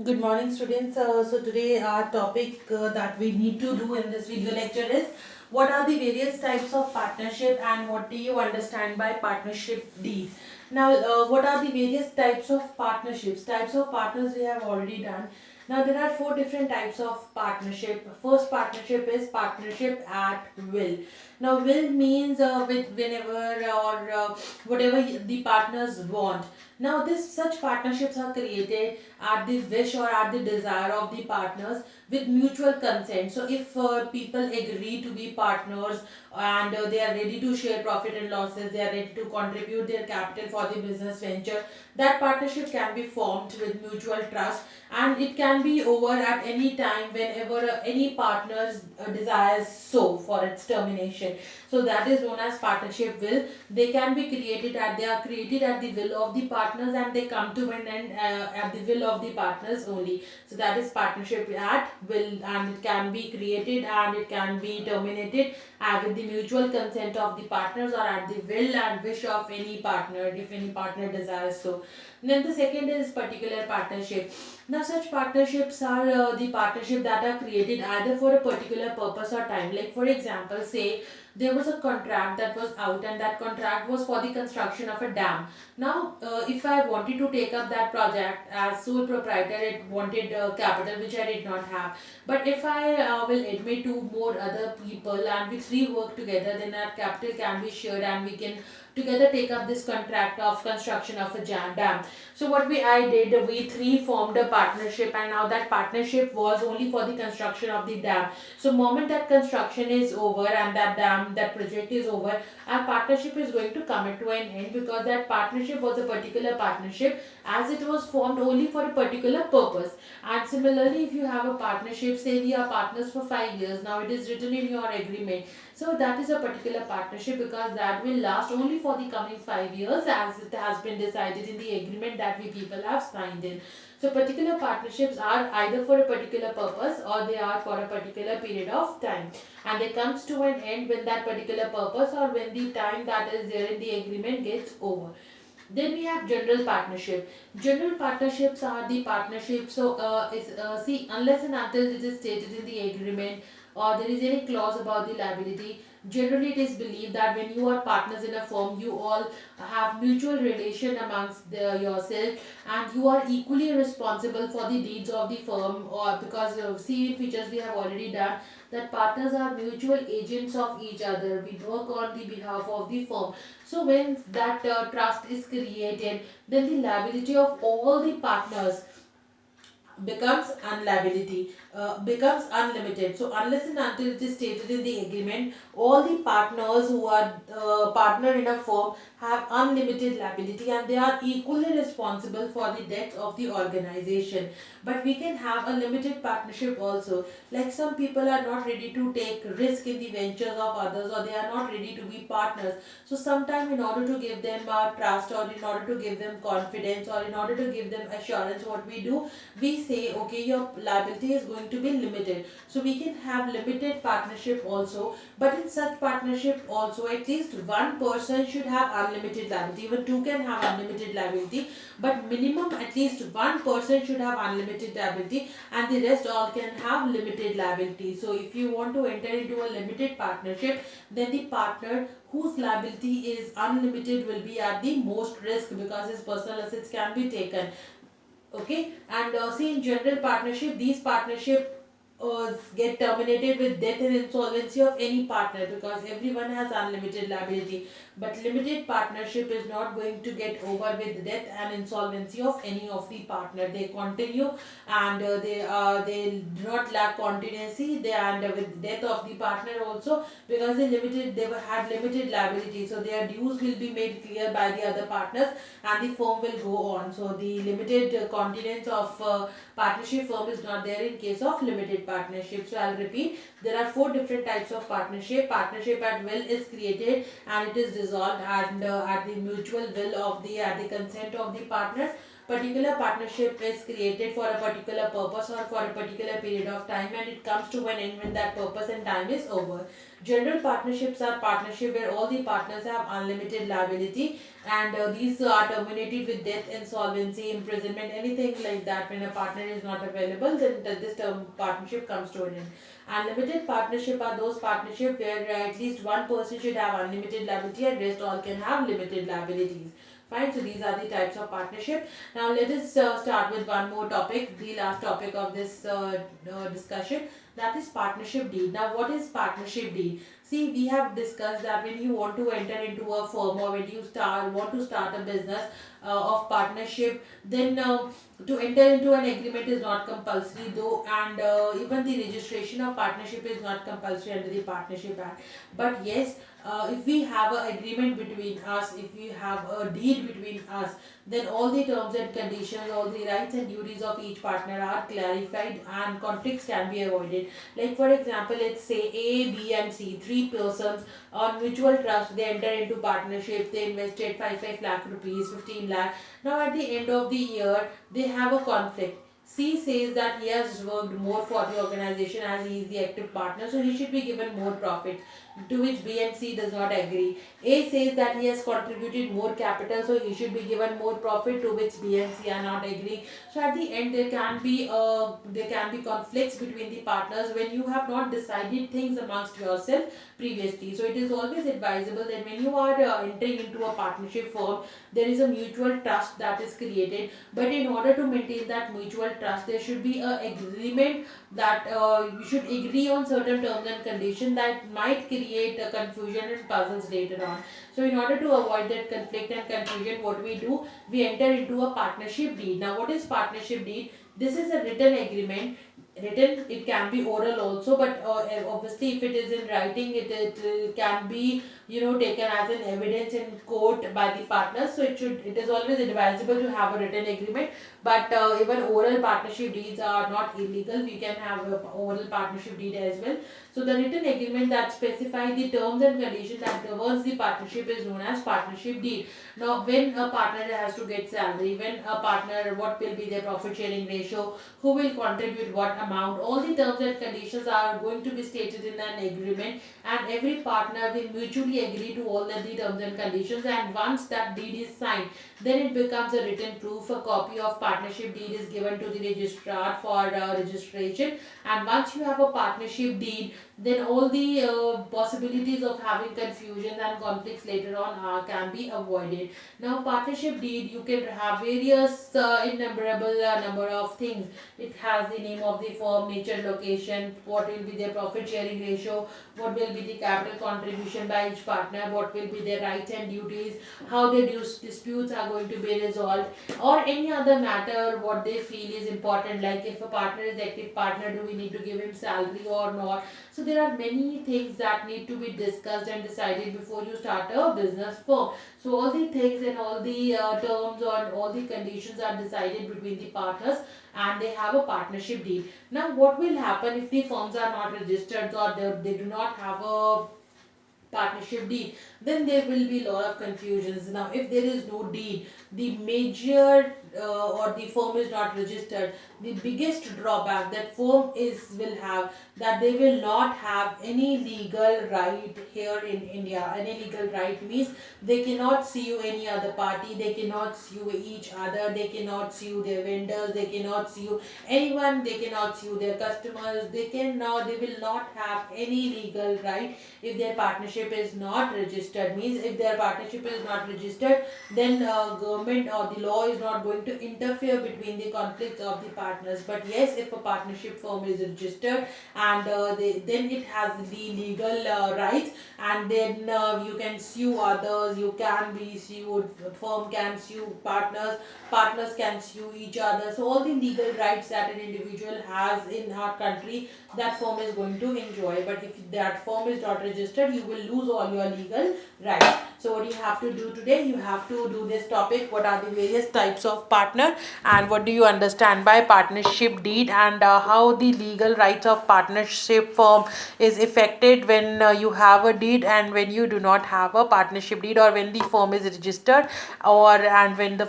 Good morning, students. So today our topic that we need to do in this video lecture is what are the various types of partnership and what do you understand by partnership deed. Now, what are the various types of partnerships? Types of partners we have already done. Now there are four different types of partnership. First partnership is partnership at will. Now will means with whenever or whatever the partners want. Now this such partnerships are created at the wish or at the desire of the partners with mutual consent. So if people agree to be partners and they are ready to share profit and losses, they are ready to contribute their capital for the business venture, that partnership can be formed with mutual trust, and it can be over at any time whenever any partners desires so for its termination. So that is known as partnership will. They can be created at they are created at the will of the partners, and they come to an end at the will of the partners only. So that is partnership at will, and it can be created and it can be terminated with the mutual consent of the partners or at the will and wish of any partner if any partner desires so. Then the second is particular partnership. Now such partnerships are the partnership that are created either for a particular purpose or time. Like for example, say there was a contract that was out, and that contract was for the construction of a dam. Now if I wanted to take up that project as sole proprietor, it wanted capital which I did not have. But if I will admit to more other people and we three work together, then our capital can be shared and we can together take up this contract of construction of a dam. So what I did, we three formed a partnership, and now that partnership was only for the construction of the dam. So moment that construction is over and that dam, that project is over, our partnership is going to come to an end, because that partnership was a particular partnership as it was formed only for a particular purpose. And similarly, if you have a partnership, say we are partners for 5 years, now it is written in your agreement. So that is a particular partnership because that will last only for the coming 5 years as it has been decided in the agreement that we people have signed in. So particular partnerships are either for a particular purpose or they are for a particular period of time, and it comes to an end when that particular purpose or when the time that is there in the agreement gets over. Then we have general partnership. General partnerships are the partnerships. So, see, unless and until it is stated in the agreement or there is any clause about the liability, generally it is believed that when you are partners in a firm, you all have mutual relation amongst yourself, and you are equally responsible for the deeds of the firm. Or because see, in features we have already done that partners are mutual agents of each other. We work on the behalf of the firm. So when that trust is created, then the liability of all the partners becomes unlimited. So unless and until it is stated in the agreement, all the partners who are partner in a firm have unlimited liability, and they are equally responsible for the debts of the organization. But we can have a limited partnership also. Like some people are not ready to take risk in the ventures of others, or they are not ready to be partners. So sometime in order to give them trust, or in order to give them confidence, or in order to give them assurance, what we do, we say okay, your liability is going to be limited. So we can have limited partnership also, but in such partnership also at least one person should have unlimited liability. Even two can have unlimited liability, but minimum at least one person should have unlimited liability, and the rest all can have limited liability. So if you want to enter into a limited partnership, then the partner whose liability is unlimited will be at the most risk, because his personal assets can be taken. Okay, and see, in general partnership, these partnership get terminated with death and insolvency of any partner, because everyone has unlimited liability. But limited partnership is not going to get over with death and insolvency of any of the partner. They continue, and they do not lack continuity. They, and with death of the partner also, because they had limited liability, so their dues will be made clear by the other partners, and the firm will go on. So the limited continuance of partnership firm is not there in case of limited partnership. So I'll repeat, there are four different types of partnership. Partnership at will is created and it is dissolved, and at the mutual will of the at the consent of the partners. Particular partnership is created for a particular purpose or for a particular period of time, and it comes to an end when that purpose and time is over. General partnerships are partnership where all the partners have unlimited liability, and these are terminated with death, insolvency, imprisonment, anything like that. When a partner is not available, then this term partnership comes to an end. Unlimited partnership are those partnership where at least one person should have unlimited liability and rest all can have limited liabilities. Fine, so these are the types of partnership. Now let us start with one more topic, the last topic of this discussion, that is partnership deed. Now what is partnership deed? See, we have discussed that when you want to enter into a firm or when you want to start a business of partnership, then to enter into an agreement is not compulsory though, and even the registration of partnership is not compulsory under the Partnership Act. But yes, if we have an agreement between us, if we have a deed between us, then all the terms and conditions, all the rights and duties of each partner are clarified and conflicts can be avoided. Like for example, let's say A, B and C, three persons on mutual trust, they enter into partnership, they invested 5 lakh rupees, 15 lakh. Now at the end of the year, they have a conflict. C says that he has worked more for the organization as he is the active partner, so he should be given more profit, to which B and C does not agree. A says that he has contributed more capital, so he should be given more profit, to which B and C are not agreeing. So at the end, there can be conflicts between the partners when you have not decided things amongst yourself previously. So it is always advisable that when you are entering into a partnership firm, there is a mutual trust that is created. But in order to maintain that mutual trust, there should be a agreement that you should agree on certain terms and conditions that might create a confusion and puzzles later on. So in order to avoid that conflict and confusion, what we do, we enter into a partnership deed. Now what is partnership deed? This is a written agreement. Written, it can be oral also, but obviously if it is in writing, it can be, taken as an evidence in court by the partners. So it is always advisable to have a written agreement. But even oral partnership deeds are not illegal. We can have a oral partnership deed as well. So the written agreement that specifies the terms and conditions that governs the partnership is known as partnership deed. Now when a partner has to get salary, when a partner, what will be their profit sharing ratio, who will contribute what amount, all the terms and conditions are going to be stated in an agreement, and every partner will mutually agree to all the terms and conditions. And once that deed is signed, then it becomes a written proof. A copy of partnership deed is given to the registrar for registration. And once you have a partnership deed, then all the possibilities of having confusion and conflicts later on can be avoided. Now partnership deed, you can have various innumerable number of things. It has the name of the firm, nature, location, what will be their profit sharing ratio, what will be the capital contribution by each partner, what will be their rights and duties, how their disputes are going to be resolved, or any other matter what they feel is important, like if a partner is active partner, do we need to give him salary or not. So there are many things that need to be discussed and decided before you start a business firm. So all the things and all the terms or all the conditions are decided between the partners, and they have a partnership deed. Now what will happen if the firms are not registered, or they do not have a partnership deed? Then there will be a lot of confusions. Now if there is no deed, the major or the firm is not registered, the biggest drawback that firm is will have, that they will not have any legal right here in India. Any legal right means they cannot sue any other party, they cannot sue each other, they cannot sue their vendors, they cannot sue anyone, they cannot sue their customers, they will not have any legal right if their partnership is not registered. Means if their partnership is not registered, then government or the law is not going to interfere between the conflicts of the partners. But yes, if a partnership firm is registered, and then it has the legal rights, and then you can sue others, you can be sued, firm can sue partners, partners can sue each other. So all the legal rights that an individual has in our country, that firm is going to enjoy. But if that firm is not registered, you will lose all your legal rights. So what you have to do today, you have to do this topic, what are the various types of partner, and what do you understand by partnership deed, and how the legal rights of partnership firm is affected when you have a deed and when you do not have a partnership deed, or when the firm is registered, or and when the